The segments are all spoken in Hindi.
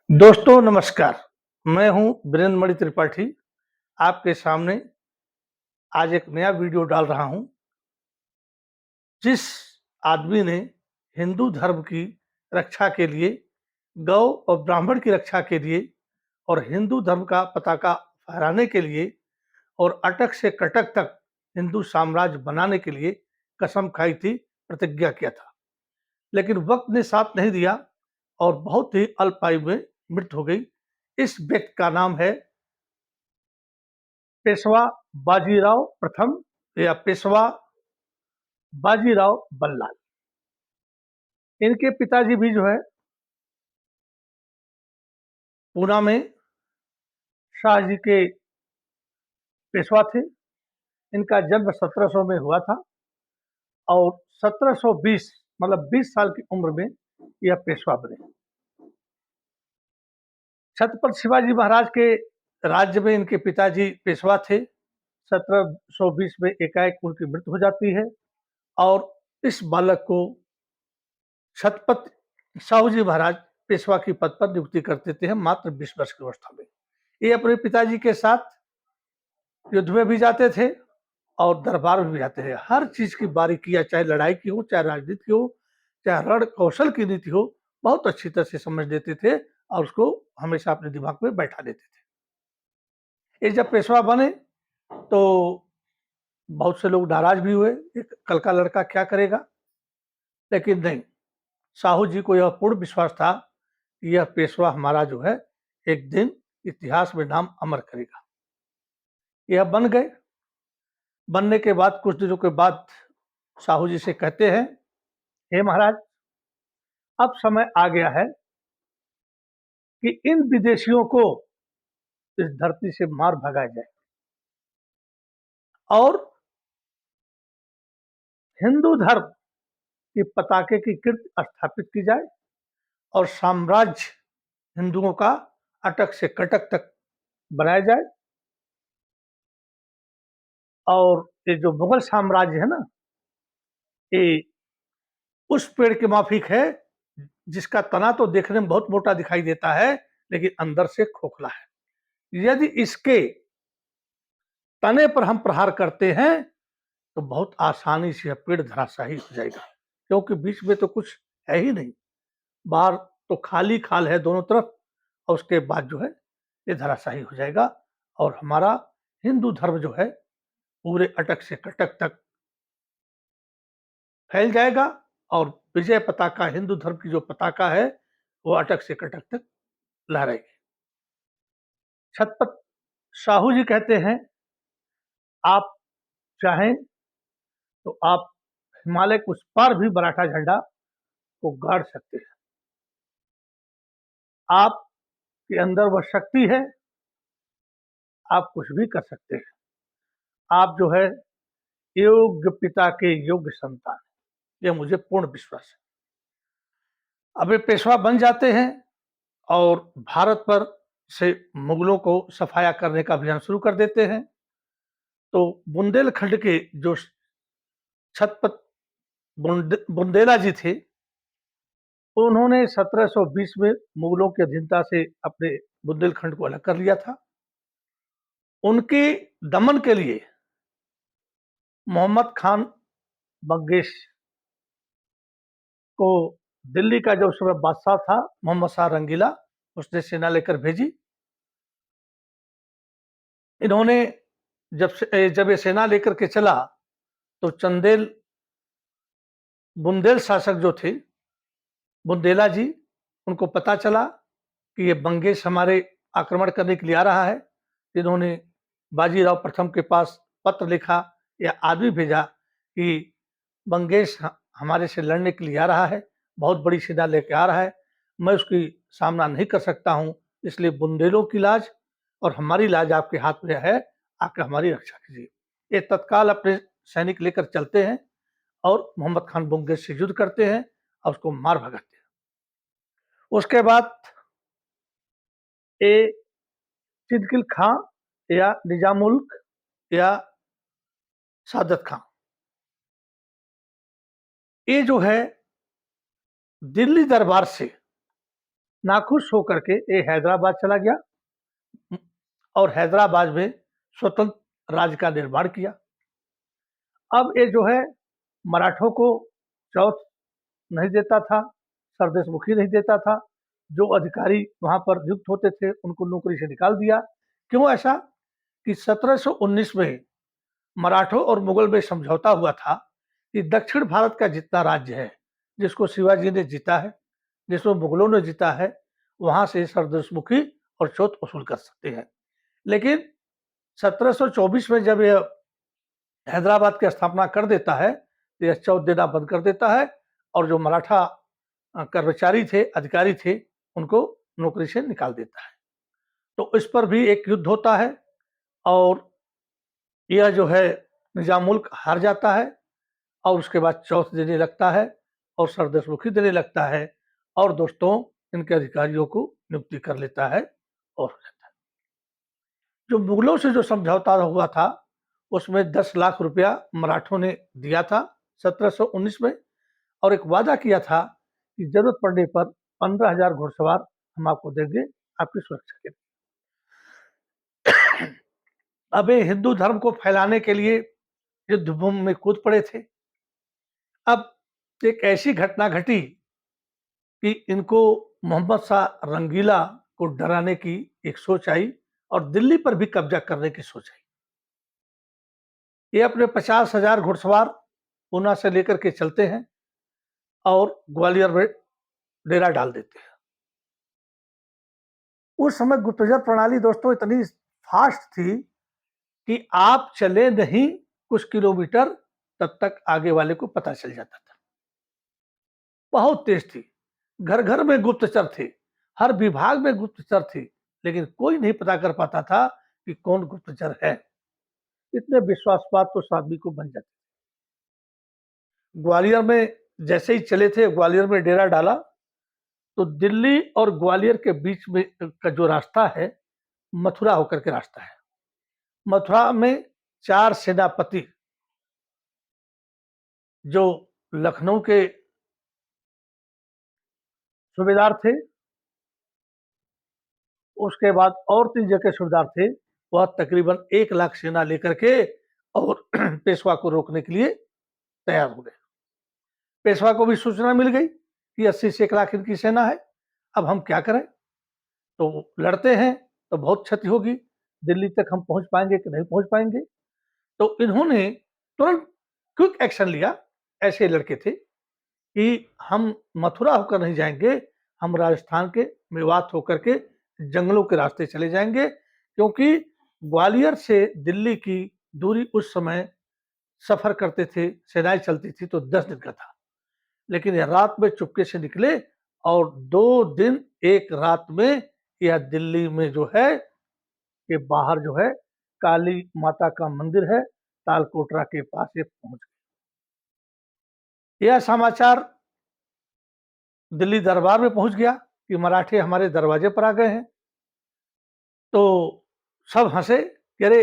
दोस्तों नमस्कार, मैं हूं वीरेंद्र मणि त्रिपाठी। आपके सामने आज एक नया वीडियो डाल रहा हूं। जिस आदमी ने हिंदू धर्म की रक्षा के लिए, गौ और ब्राह्मण की रक्षा के लिए और हिंदू धर्म का पताका फहराने के लिए और अटक से कटक तक हिंदू साम्राज्य बनाने के लिए कसम खाई थी, प्रतिज्ञा किया था, लेकिन वक्त ने साथ नहीं दिया और बहुत ही अल्प आयु में मृत्यु हो गई। इस व्यक्ति का नाम है पेशवा बाजीराव प्रथम या पेशवा बाजीराव बल्लाल। इनके पिताजी भी जो है पूना में शाहजी के पेशवा थे। इनका जन्म 1700 में हुआ था और 1720 मतलब 20 साल की उम्र में यह पेशवा बने। छत्रपति शिवाजी महाराज के राज्य में इनके पिताजी पेशवा थे। 1720 में एकाएक उनकी मृत्यु हो जाती है और इस बालक को छत्रपति साहू जी महाराज पेशवा की पद पर नियुक्ति कर देते हैं मात्र 20 वर्ष की अवस्था में। ये अपने पिताजी के साथ युद्ध में भी जाते थे और दरबार में भी जाते थे। हर चीज की बारीकियां, चाहे लड़ाई की हो, चाहे राजनीति की हो, चाहे रण कौशल की नीति हो, बहुत अच्छी तरह से समझ लेते थे और उसको हमेशा अपने दिमाग में बैठा लेते थे। ये जब पेशवा बने तो बहुत से लोग नाराज भी हुए, एक कल का लड़का क्या करेगा, लेकिन नहीं, साहू जी को यह पूर्ण विश्वास था कि यह पेशवा हमारा जो है एक दिन इतिहास में नाम अमर करेगा। यह बन गए। बनने के बाद कुछ दिनों के बाद साहू जी से कहते हैं, हे महाराज, अब समय आ गया है कि इन विदेशियों को इस धरती से मार भगाया जाए और हिंदू धर्म की पताके की कीर्ति स्थापित की जाए और साम्राज्य हिंदुओं का अटक से कटक तक बनाया जाए। और ये जो मुगल साम्राज्य है ना, ये उस पेड़ के माफिक है जिसका तना तो देखने में बहुत मोटा दिखाई देता है लेकिन अंदर से खोखला है। यदि इसके तने पर हम प्रहार करते हैं तो बहुत आसानी से पेड़ धराशायी हो जाएगा, क्योंकि बीच में तो कुछ है ही नहीं, बाहर तो खाली खाल है दोनों तरफ, और उसके बाद जो है ये धराशायी हो जाएगा और हमारा हिंदू धर्म जो है पूरे अटक से कटक तक फैल जाएगा और विजय पताका, हिंदू धर्म की जो पताका है, वो अटक से कटक तक लहराएगी। छत्रपति साहू जी कहते हैं, आप चाहें तो आप हिमालय के उस पार भी मराठा झंडा को गाड़ सकते हैं। आपके अंदर वह शक्ति है, आप कुछ भी कर सकते हैं। आप जो है योग्य पिता के योग्य संतान, यह मुझे पूर्ण विश्वास है। अब ये पेशवा बन जाते हैं और भारत पर से मुगलों को सफाया करने का अभियान शुरू कर देते हैं। तो बुंदेलखंड के जो छत्रपति बुंदेला जी थे, उन्होंने 1720 में मुगलों की अधीनता से अपने बुंदेलखंड को अलग कर लिया था। उनके दमन के लिए मोहम्मद खान बंगेश को, दिल्ली का जो उस समय बादशाह था मोहम्मद शाह रंगीला, उसने सेना लेकर भेजी। इन्होंने जब ये सेना लेकर के चला तो चंदेल बुंदेल शासक जो थे बुंदेला जी, उनको पता चला कि ये बंगेश हमारे आक्रमण करने के लिए आ रहा है। इन्होंने बाजीराव प्रथम के पास पत्र लिखा या आदमी भेजा कि बंगेश हमारे से लड़ने के लिए आ रहा है, बहुत बड़ी सेना लेके आ रहा है, मैं उसकी सामना नहीं कर सकता हूँ, इसलिए बुंदेलों की लाज और हमारी लाज आपके हाथ में है, आकर हमारी रक्षा कीजिए। ये तत्काल अपने सैनिक लेकर चलते हैं और मोहम्मद खान बुंगेश से युद्ध करते हैं और उसको मार भगाते हैं। उसके बाद ये सिद्दकील खां या निजामुल्क या सादत खां, ये जो है दिल्ली दरबार से नाखुश होकर के ये हैदराबाद चला गया और हैदराबाद में स्वतंत्र राज्य का निर्माण किया। अब ये जो है मराठों को चौथ नहीं देता था, सरदेशमुखी नहीं देता था। जो अधिकारी वहां पर नियुक्त होते थे उनको नौकरी से निकाल दिया। क्यों ऐसा? कि 1719 में मराठों और मुगल में समझौता हुआ था कि दक्षिण भारत का जितना राज्य है जिसको शिवाजी ने जीता है, जिसमें मुगलों ने जीता है, वहां से सरदेशमुखी और चौथ वसूल कर सकते हैं। लेकिन 1724 में जब यह हैदराबाद की स्थापना कर देता है तो यह चौथ देना बंद कर देता है और जो मराठा कर्मचारी थे, अधिकारी थे, उनको नौकरी से निकाल देता है। तो इस पर भी एक युद्ध होता है और यह जो है निजाम मुल्क हार जाता है और उसके बाद चौथ देने लगता है और सरदेशमुखी देने लगता है और दोस्तों इनके अधिकारियों को नियुक्ति कर लेता है और जो मुगलों से जो समझौता हुआ था उसमें 10 लाख रुपया मराठों ने दिया था 1719 में और एक वादा किया था कि जरूरत पड़ने पर 15,000 घुड़सवार हम आपको देंगे आपकी सुरक्षा के लिए। अब ये हिंदू धर्म को फैलाने के लिए युद्ध भूमि में कूद पड़े थे। अब एक ऐसी घटना घटी कि इनको मोहम्मद शाह रंगीला को डराने की एक सोच आई और दिल्ली पर भी कब्जा करने की सोच आई। ये अपने 50,000 घुड़सवार ऊना से लेकर के चलते हैं और ग्वालियर में डेरा डाल देते हैं। उस समय गुप्तचर प्रणाली दोस्तों इतनी फास्ट थी कि आप चले नहीं कुछ किलोमीटर तब तक आगे वाले को पता चल जाता था। बहुत तेज थी। घर घर में गुप्तचर थे, हर विभाग में गुप्तचर थे, लेकिन कोई नहीं पता कर पाता था कि कौन गुप्तचर है। इतने विश्वासपात तो उस आदमी को बन जाते। ग्वालियर में जैसे ही चले थे, ग्वालियर में डेरा डाला तो दिल्ली और ग्वालियर के बीच में का जो रास्ता है मथुरा होकर के रास्ता है। मथुरा में 4 सेनापति जो लखनऊ के सूबेदार थे, उसके बाद और 3 जगह सूबेदार थे, वह तकरीबन 1 लाख सेना लेकर के और पेशवा को रोकने के लिए तैयार हो गए। पेशवा को भी सूचना मिल गई कि 80 से 1 लाख इनकी सेना है, अब हम क्या करें? तो लड़ते हैं तो बहुत क्षति होगी, दिल्ली तक हम पहुंच पाएंगे कि नहीं पहुंच पाएंगे। तो इन्होंने तुरंत क्विक एक्शन लिया। ऐसे लड़के थे कि हम मथुरा होकर नहीं जाएंगे, हम राजस्थान के मेवात होकर के जंगलों के रास्ते चले जाएंगे, क्योंकि ग्वालियर से दिल्ली की दूरी उस समय सफर करते थे, सेनाएं चलती थी तो 10 दिन का था। लेकिन यह रात में चुपके से निकले और 2 दिन 1 रात में यह दिल्ली में जो है के बाहर जो है काली माता का मंदिर है, तालकोटरा के पास ये पहुंच गए। यह समाचार दिल्ली दरबार में पहुंच गया कि मराठे हमारे दरवाजे पर आ गए हैं। तो सब हंसे कि अरे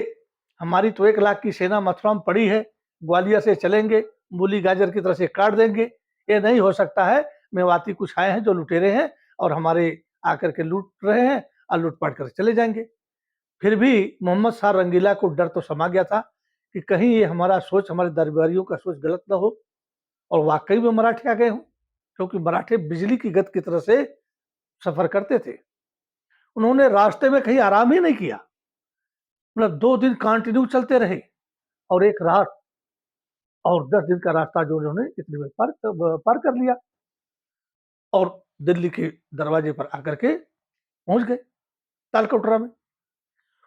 हमारी तो 1 लाख की सेना मथुरा में पड़ी है, ग्वालियर से चलेंगे, मूली गाजर की तरह से काट देंगे, ये नहीं हो सकता है। मेवाती कुछ आए हैं जो लुटेरे हैं और हमारे आकर के लूट रहे हैं और लूटपाट कर चले जाएंगे। फिर भी मोहम्मद शाह रंगीला को डर तो समा गया था कि कहीं ये हमारा सोच, हमारे दरबारियों का सोच गलत ना हो और वाकई में मराठे आ गए हों, क्योंकि मराठे बिजली की गति की तरह से सफर करते थे। उन्होंने रास्ते में कहीं आराम ही नहीं किया, मतलब 2 दिन कंटिन्यू चलते रहे और 1 रात और 10 दिन का रास्ता जो उन्होंने इतने में पार कर लिया और दिल्ली के दरवाजे पर आकर के पहुंच गए तालकटोरा में।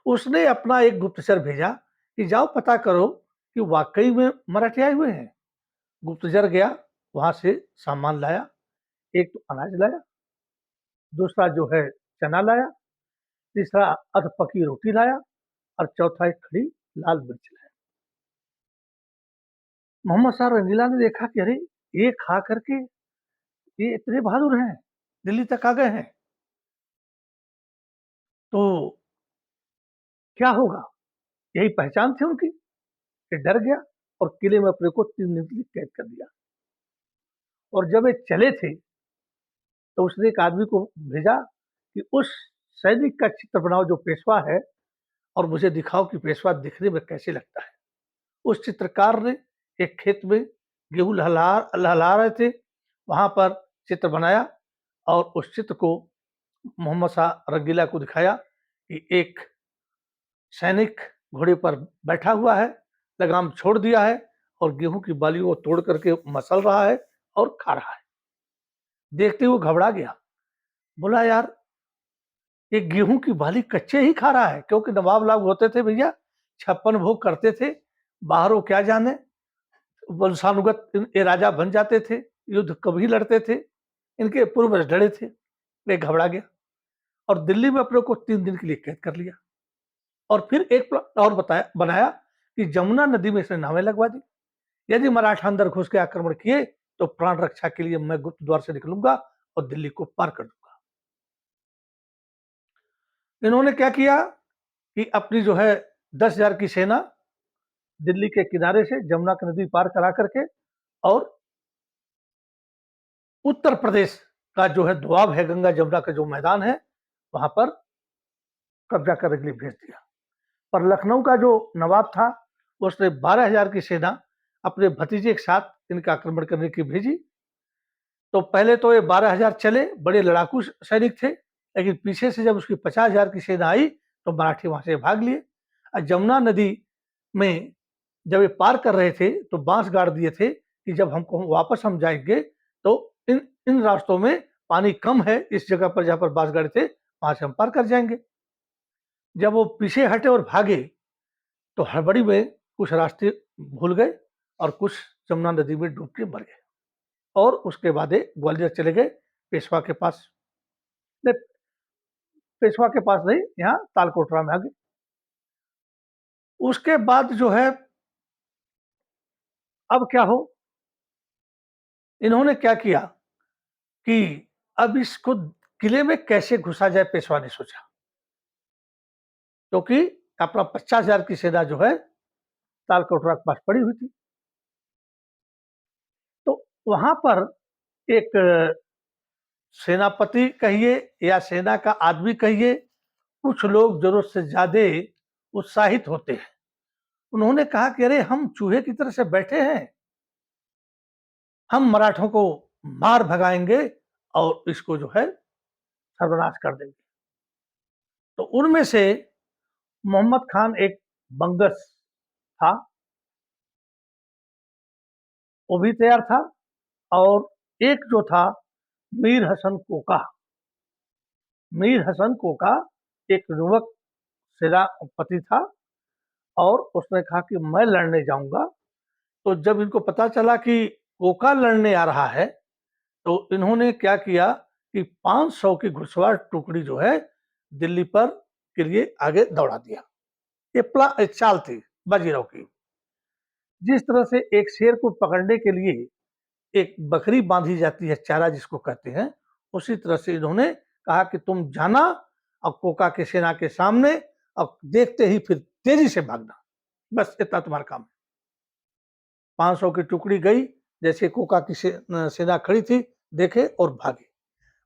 उसने अपना एक गुप्तचर भेजा कि जाओ पता करो कि वाकई में मराठे आए हुए हैं। गुप्तचर गया, वहां से सामान लाया, एक तो अनाज लाया, दूसरा जो है चना लाया, तीसरा अध पकी रोटी लाया और चौथा एक खड़ी लाल मिर्च लाया। मोहम्मद शाह रंगीला ने देखा कि अरे ये खा करके ये इतने बहादुर हैं, दिल्ली तक आ गए हैं, तो क्या होगा? यही पहचान थी उनकी। ये डर गया और किले में अपने को 3 दिन के लिए कैद कर दिया। और जब ये चले थे तो उसने एक आदमी को भेजा कि उस सैनिक का चित्र बनाओ जो पेशवा है, और मुझे दिखाओ कि पेशवा दिखने में कैसे लगता है। उस चित्रकार ने एक खेत में गेहूं लहला रहे थे, वहां पर चित्र बनाया और उस चित्र को मोहम्मद शाह रंगीला को दिखाया कि एक सैनिक घोड़े पर बैठा हुआ है, लगाम छोड़ दिया है और गेहूं की बालियों को तोड़ करके मसल रहा है और खा रहा है। देखते हुए घबरा गया, बोला यार ये गेहूं की बाली कच्चे ही खा रहा है, क्योंकि नवाब लोग होते थे भैया, 56 भोग करते थे, बाहरों क्या जाने वंशानुगत ये राजा बन जाते थे, युद्ध कभी लड़ते थे, इनके पूर्वज डरे थे। वे घबरा गया और दिल्ली में अपने को 3 दिन के लिए कैद कर लिया और फिर एक प्लान और बनाया कि जमुना नदी में इसने नावें लगवा दी, यदि मराठा अंदर घुस के आक्रमण किए तो प्राण रक्षा के लिए मैं गुप्त द्वार से निकलूंगा और दिल्ली को पार कर दूंगा। इन्होंने क्या किया कि अपनी जो है 10,000 की सेना दिल्ली के किनारे से जमुना की नदी पार करा करके और उत्तर प्रदेश का जो है दोआब है, गंगा जमुना का जो मैदान है, वहां पर कब्जा करने के लिए भेज दिया। पर लखनऊ का जो नवाब था उसने 12,000 की सेना अपने भतीजे के साथ इनका आक्रमण करने की भेजी। तो पहले तो ये 12,000 चले, बड़े लड़ाकू सैनिक थे, लेकिन पीछे से जब उसकी 50,000 की सेना आई तो मराठी वहां से भाग लिए। और जमुना नदी में जब ये पार कर रहे थे तो बांस गाड़ दिए थे कि जब हमको वापस हम जाएंगे तो इन इन रास्तों में पानी कम है, इस जगह पर जहां पर बांस गाड़े थे वहां से हम पार कर जाएंगे। जब वो पीछे हटे और भागे तो हड़बड़ी में कुछ रास्ते भूल गए और कुछ जमुना नदी में डूब के मर गए और उसके बाद ग्वालियर चले गए पेशवा के पास। नहीं, पेशवा के पास नहीं, यहाँ तालकोटरा में आ गए। उसके बाद जो है अब क्या हो, इन्होंने क्या किया कि अब इसको किले में कैसे घुसा जाए, पेशवा ने सोचा, क्योंकि अपना 50,000 की सेना जो है तालकोटरा के पास पड़ी हुई थी। तो वहां पर एक सेनापति कहिए या सेना का आदमी कहिए, कुछ लोग जरूरत से ज्यादा उत्साहित होते हैं। उन्होंने कहा कि अरे हम चूहे की तरह से बैठे हैं, हम मराठों को मार भगाएंगे और इसको जो है सर्वनाश कर देंगे। तो उनमें से मोहम्मद खान एक बंगस था, वो भी तैयार था, और एक जो था मीर हसन कोका। मीर हसन कोका एक युवक सेनापति था और उसने कहा कि मैं लड़ने जाऊंगा। तो जब इनको पता चला कि कोका लड़ने आ रहा है तो इन्होंने क्या किया कि 500 की घुड़सवार टुकड़ी जो है दिल्ली पर के लिए आगे दौड़ा दिया। ये चाल थी बाजीराव की। जिस तरह से एक शेर को पकड़ने के लिए एक बकरी बांधी जाती है, चारा जिसको कहते हैं, उसी तरह से इन्होंने कहा कि तुम जाना और कोका के सेना के सामने और देखते ही फिर तेजी से भागना, बस इतना तुम्हारा काम है। 500 की टुकड़ी गई, जैसे कोका की सेना खड़ी थी देखे और भागे।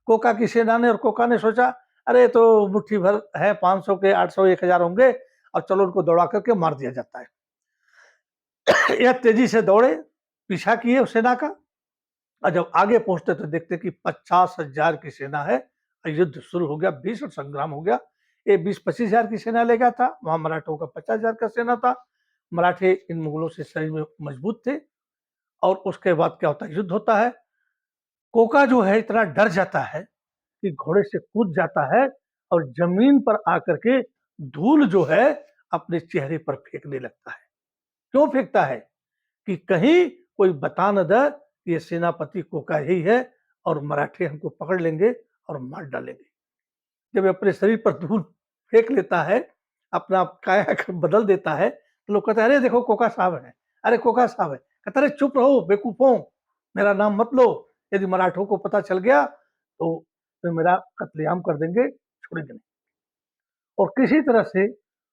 कोका की सेना ने और कोका ने सोचा अरे तो मुट्ठी भर है, 500 के 800 1000 होंगे और चलो उनको दौड़ा करके मार दिया जाता है। यह तेजी से दौड़े, पीछा किए उस सेना का, और जब आगे पहुंचते तो देखते कि 50,000 की सेना है। युद्ध शुरू हो गया, भीषण संग्राम हो गया। ये 20-25,000 की सेना ले गया था, वहां मराठों का 50,000 का सेना था। मराठे इन मुगलों से शरीर में मजबूत थे और उसके बाद क्या होता है, युद्ध होता है। कोका जो है इतना डर जाता है कि घोड़े से कूद जाता है और जमीन पर आकर के धूल जो है अपने चेहरे पर फेंकने लगता है। क्यों फेंकता है कि कहीं कोई बता न दे ये सेनापति कोका ही है और मराठे हमको पकड़ लेंगे और मार डालेंगे। जब अपने शरीर पर धूल फेंक लेता है, अपना काया बदल देता है, तो लोग कहते हैं अरे देखो कोका साहब है, अरे कोका साहब है। कहता अरे चुप रहो बेवकूफों, मेरा नाम मत लो, यदि मराठों को पता चल गया तो मेरा कत्लेआम कर देंगे, छोड़ेंगे नहीं। और किसी तरह से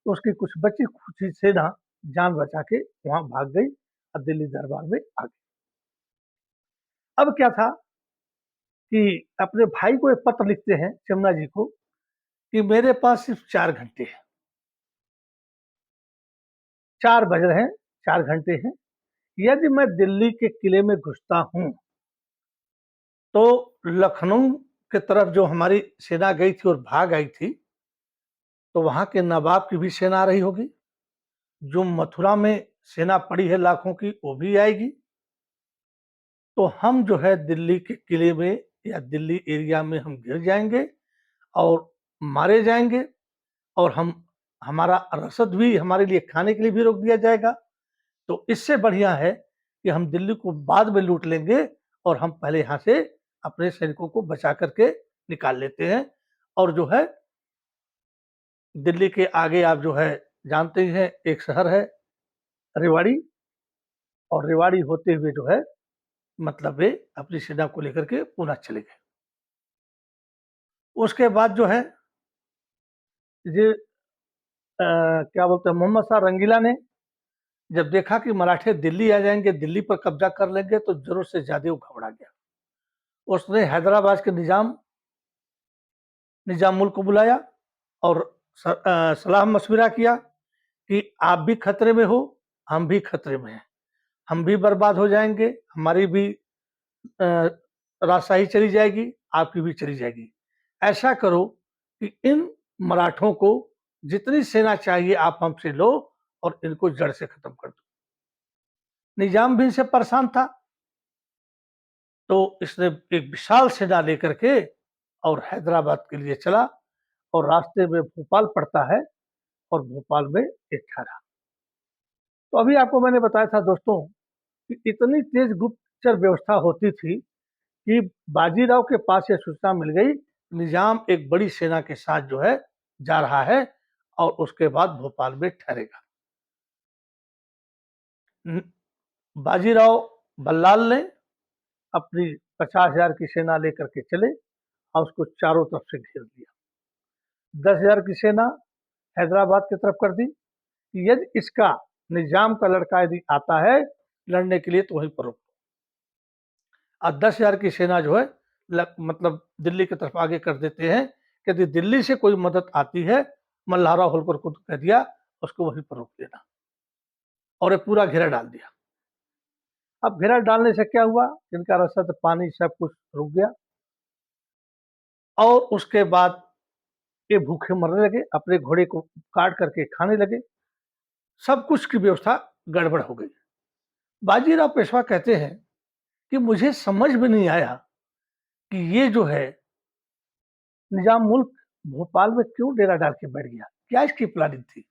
उसकी कुछ बची खुची सेना जान बचा के वहां भाग गई और दिल्ली दरबार में आ गई। अब क्या था कि अपने भाई को एक पत्र लिखते हैं यमुना जी को कि मेरे पास सिर्फ 4 घंटे हैं, 4 बज रहे हैं, 4 घंटे हैं। यदि मैं दिल्ली के किले में घुसता हूँ, तो लखनऊ की तरफ जो हमारी सेना गई थी और भाग आई थी, तो वहाँ के नवाब की भी सेना आ रही होगी। जो मथुरा में सेना पड़ी है लाखों की, वो भी आएगी। तो हम जो है दिल्ली के किले में या दिल्ली एरिया में हम घिर जाएँगे और मारे जाएँगे और हमारा रसद भी हमारे लिए खाने के लिए भी रोक दिया जाएगा। तो इससे बढ़िया है कि हम दिल्ली को बाद में लूट लेंगे और हम पहले यहाँ से अपने सैनिकों को बचा करके निकाल लेते हैं। और जो है दिल्ली के आगे आप जो है जानते ही हैं एक शहर है रेवाड़ी, और रेवाड़ी होते हुए जो है मतलब वे अपनी सेना को लेकर के पुनः चले गए। उसके बाद जो है ये क्या बोलते हैं मोहम्मद शाह रंगीला ने जब देखा कि मराठे दिल्ली आ जाएंगे, दिल्ली पर कब्जा कर लेंगे, तो जरूरत से ज्यादा वो घबरा गया। उसने हैदराबाद के निजामुल को बुलाया और सलाह मशविरा किया कि आप भी खतरे में हो, हम भी खतरे में हैं, हम भी बर्बाद हो जाएंगे, हमारी भी राजशाही चली जाएगी, आपकी भी चली जाएगी। ऐसा करो कि इन मराठों को जितनी सेना चाहिए आप हमसे लो और इनको जड़ से खत्म कर दो। निजाम भी इनसे परेशान था, तो इसने एक विशाल सेना लेकर के और हैदराबाद के लिए चला और रास्ते में भोपाल पड़ता है और भोपाल में एक ठहरा। तो अभी आपको मैंने बताया था दोस्तों कि इतनी तेज गुप्तचर व्यवस्था होती थी कि बाजीराव के पास यह सूचना मिल गई, निजाम एक बड़ी सेना के साथ जो है जा रहा है और उसके बाद भोपाल में ठहरेगा। बाजीराव बल्लाल ने अपनी 50,000 की सेना लेकर के चले और उसको चारों तरफ से घेर दिया। 10,000 की सेना हैदराबाद की तरफ कर दी कि यदि इसका निजाम का लड़का यदि आता है लड़ने के लिए तो वहीं पर रोक दो। और 10,000 की सेना जो है मतलब दिल्ली की तरफ आगे कर देते हैं कि यदि दिल्ली से कोई मदद आती है, मल्हारा होलकर को कह दिया उसको वहीं पर रोक देना, और ये पूरा घेरा डाल दिया। अब घेरा डालने से क्या हुआ, इनका रसद पानी सब कुछ रुक गया और उसके बाद ये भूखे मरने लगे, अपने घोड़े को काट करके खाने लगे, सब कुछ की व्यवस्था गड़बड़ हो गई। बाजीराव पेशवा कहते हैं कि मुझे समझ में नहीं आया कि ये जो है निजाम मुल्क भोपाल में क्यों डेरा डाल के बैठ गया, क्या इसकी प्लानिंग थी।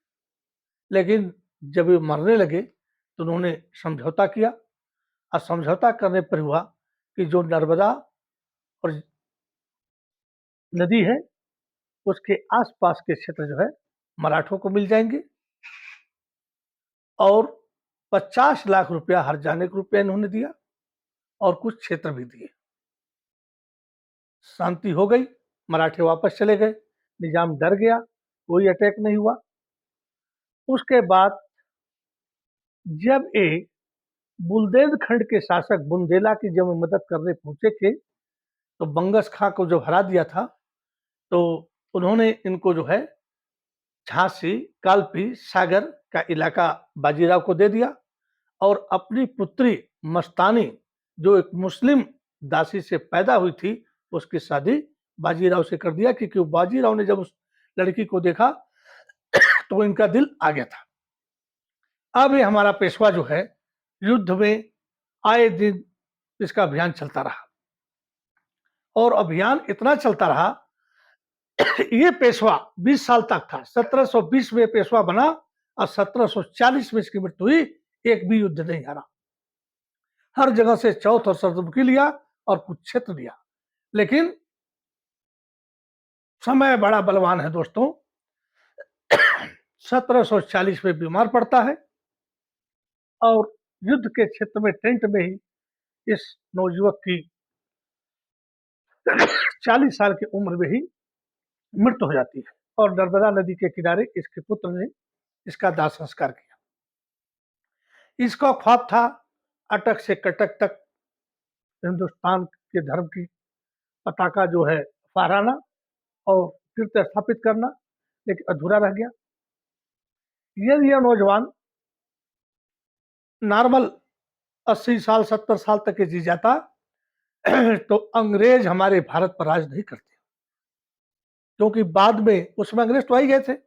लेकिन जब ये मरने लगे तो उन्होंने समझौता किया और समझौता करने पर हुआ कि जो नर्मदा और नदी है उसके आसपास के क्षेत्र जो है मराठों को मिल जाएंगे और 50 लाख रुपया हर जाने का रुपया इन्होंने दिया और कुछ क्षेत्र भी दिए। शांति हो गई, मराठे वापस चले गए, निजाम डर गया, कोई अटैक नहीं हुआ। उसके बाद जब ये बुंदेलखंड के शासक बुंदेला की जब मदद करने पहुंचे थे, तो बंगस खां को जब हरा दिया था, तो उन्होंने इनको जो है झांसी, कालपी, सागर का इलाका बाजीराव को दे दिया और अपनी पुत्री मस्तानी जो एक मुस्लिम दासी से पैदा हुई थी उसकी शादी बाजीराव से कर दिया, क्योंकि बाजीराव ने जब उस लड़की को देखा तो इनका दिल आ गया था। अब ये हमारा पेशवा जो है युद्ध में आए दिन इसका अभियान चलता रहा और अभियान इतना चलता रहा ये पेशवा 20 साल तक था। 1720 में पेशवा बना और 1740 में इसकी मृत्यु हुई। एक भी युद्ध नहीं हारा, हर जगह से चौथ और सरदुमकी लिया और कुछ क्षेत्र लिया। लेकिन समय बड़ा बलवान है दोस्तों। 1740 में बीमार पड़ता है और युद्ध के क्षेत्र में टेंट में ही इस नवयुवक की 40 साल की उम्र में ही मृत्यु हो जाती है और नर्मदा नदी के किनारे इसके पुत्र ने इसका दाह संस्कार किया। इसका ख्वाब था अटक से कटक तक हिंदुस्तान के धर्म की पताका जो है फहराना और फिर से स्थापित करना, लेकिन अधूरा रह गया। यदि यह नौजवान नॉर्मल 80 साल 70 साल तक के जी जाता तो अंग्रेज हमारे भारत पर राज नहीं करते, क्योंकि बाद में उसमें अंग्रेज तो आ ही गए थे।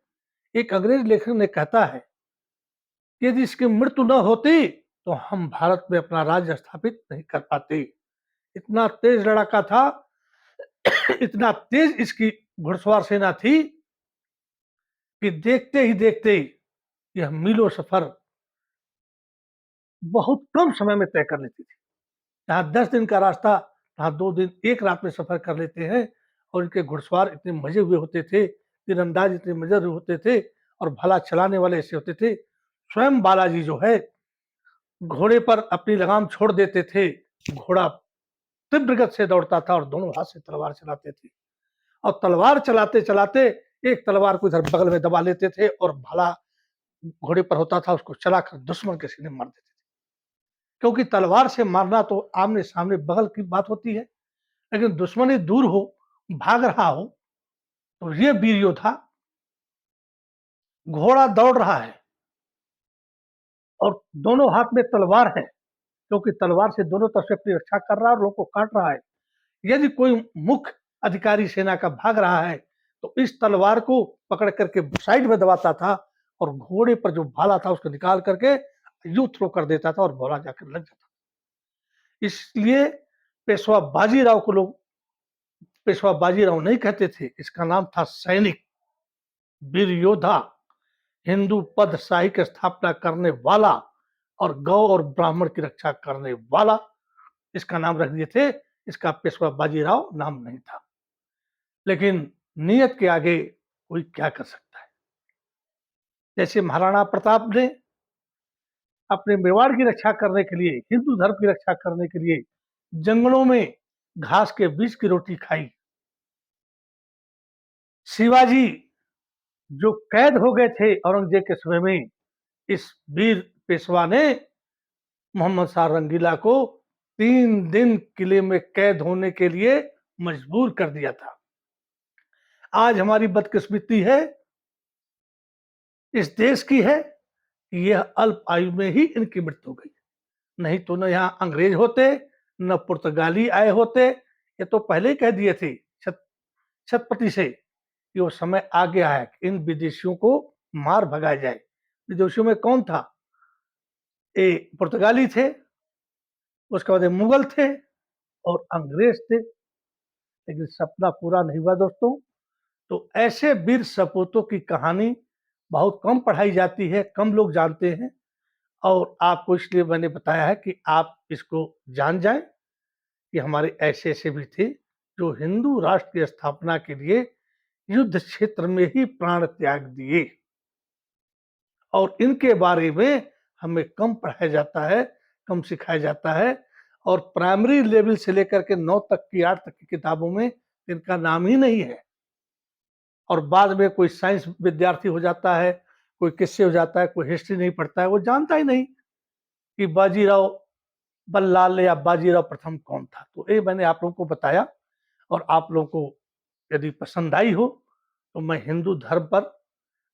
एक अंग्रेज लेखक ने कहता है कि यदि इसकी मृत्यु न होती तो हम भारत में अपना राज्य स्थापित नहीं कर पाते। इतना तेज लड़ाका था, इतना तेज इसकी घुड़सवार सेना थी कि देखते ही देखते यह मीलों सफर बहुत कम समय में तय कर लेती थी। जहाँ 10 दिन का रास्ता वहाँ 2 दिन 1 रात में सफर कर लेते हैं। और इनके घुड़सवार इतने मजे हुए होते थे, तीरंदाज इतने मजे हुए होते थे और भला चलाने वाले ऐसे होते थे। स्वयं बालाजी जो है घोड़े पर अपनी लगाम छोड़ देते थे, घोड़ा तीव्र गति से दौड़ता था और दोनों हाथ से तलवार चलाते थे। और तलवार चलाते चलाते एक तलवार को इधर बगल में दबा लेते थे और भाला घोड़े पर होता था, उसको चलाकर दुश्मन के सीने में मार देते थे। क्योंकि तलवार से मारना तो आमने सामने बगल की बात होती है, लेकिन दुश्मन दूर हो, भाग रहा हो, तो ये वीर योद्धा घोड़ा दौड़ रहा है और दोनों हाथ में तलवार है, क्योंकि तलवार से दोनों तरफ से अपनी रक्षा कर रहा है और लोगों को काट रहा है। यदि कोई मुख्य अधिकारी सेना का भाग रहा है तो इस तलवार को पकड़ करके साइड में दबाता था और घोड़े पर जो भाला था उसको निकाल करके यूं थ्रो कर देता था और भाला जाकर लग जाता। इसलिए पेशवा बाजीराव को लोग पेशवा बाजीराव नहीं कहते थे, इसका नाम था सैनिक, वीर योद्धा, हिंदू पद शाही की स्थापना करने वाला और गौ और ब्राह्मण की रक्षा करने वाला, इसका नाम रख दिए थे। इसका पेशवा बाजीराव नाम नहीं था, लेकिन नियत के आगे कोई क्या कर सकता है। जैसे महाराणा प्रताप ने अपने मेवाड़ की रक्षा करने के लिए, हिंदू धर्म की रक्षा करने के लिए जंगलों में घास के बीच की रोटी खाई। शिवाजी जो कैद हो गए थे औरंगजेब के समय में, इस वीर पेशवा ने मोहम्मद शाह रंगीला को 3 दिन किले में कैद होने के लिए मजबूर कर दिया था। आज हमारी बदकिस्मती है, इस देश की है कि यह अल्प आयु में ही इनकी मृत्यु हो गई। नहीं तो न यहाँ अंग्रेज होते, न पुर्तगाली आए होते। ये तो पहले ही कह दिए थे छत्रपति से कि वो समय आ गया है कि इन विदेशियों को मार भगाया जाए। विदेशियों में कौन था? ये पुर्तगाली थे, उसके बाद मुगल थे और अंग्रेज थे। लेकिन सपना पूरा नहीं हुआ दोस्तों। तो ऐसे वीर सपूतों की कहानी बहुत कम पढ़ाई जाती है, कम लोग जानते हैं और आपको इसलिए मैंने बताया है कि आप इसको जान जाएं कि हमारे ऐसे ऐसे भी थे जो हिंदू राष्ट्र की स्थापना के लिए युद्ध क्षेत्र में ही प्राण त्याग दिए। और इनके बारे में हमें कम पढ़ाया जाता है, कम सिखाया जाता है और प्राइमरी लेवल से लेकर के 9 तक की 8 तक की किताबों में इनका नाम ही नहीं है। और बाद में कोई साइंस विद्यार्थी हो जाता है, कोई किससे हो जाता है, कोई हिस्ट्री नहीं पढ़ता है, वो जानता ही नहीं कि बाजीराव बल्लाल या बाजीराव प्रथम कौन था। तो ये मैंने आप लोगों को बताया और आप लोगों को यदि पसंद आई हो तो मैं हिंदू धर्म पर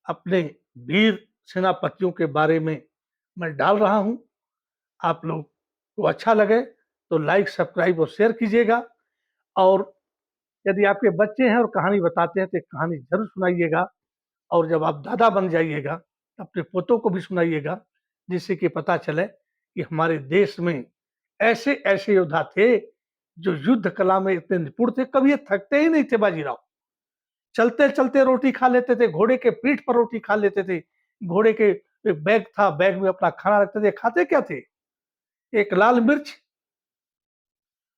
अपने वीर सेनापतियों के बारे में मैं डाल रहा हूं। आप लोग को अच्छा लगे तो लाइक सब्सक्राइब और शेयर कीजिएगा। और यदि आपके बच्चे हैं और कहानी बताते हैं तो एक कहानी जरूर सुनाइएगा। और जब आप दादा बन जाइएगा तो अपने पोतों को भी सुनाइएगा, जिससे कि पता चले कि हमारे देश में ऐसे ऐसे योद्धा थे जो युद्ध कला में इतने निपुण थे, कभी ये थकते ही नहीं थे। बाजीराव चलते चलते रोटी खा लेते थे, घोड़े के पीठ पर रोटी खा लेते थे। घोड़े के एक बैग था, बैग में अपना खाना रखते थे। खाते क्या थे? एक लाल मिर्च,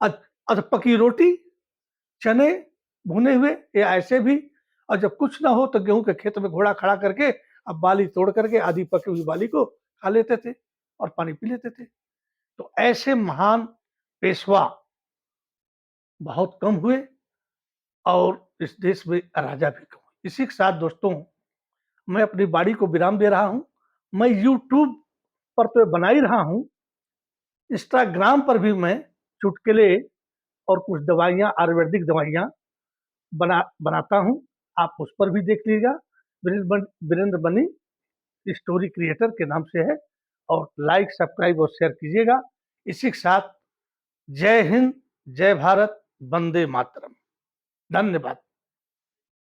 अध पकी रोटी, चने भुने हुए या ऐसे भी। और जब कुछ ना हो तो गेहूं के खेत में घोड़ा खड़ा करके अब बाली तोड़ करके आधी पकी हुई बाली को खा लेते थे और पानी पी लेते थे। तो ऐसे महान पेशवा बहुत कम हुए और इस देश में राजा भी कम हुए। इसी के साथ दोस्तों मैं अपनी बाड़ी को विराम दे रहा हूं। मैं यूट्यूब पर तो बना ही रहा हूं, इंस्टाग्राम पर भी मैं चुटकुले और कुछ दवाइयाँ, आयुर्वेदिक दवाइयाँ बनाता हूँ। आप उस पर भी देख लीजिएगा। वीरेंद्र बनी स्टोरी क्रिएटर के नाम से है, और लाइक, सब्सक्राइब और शेयर कीजिएगा। इसी के साथ जय हिंद, जय भारत, वंदे मातरम। धन्यवाद।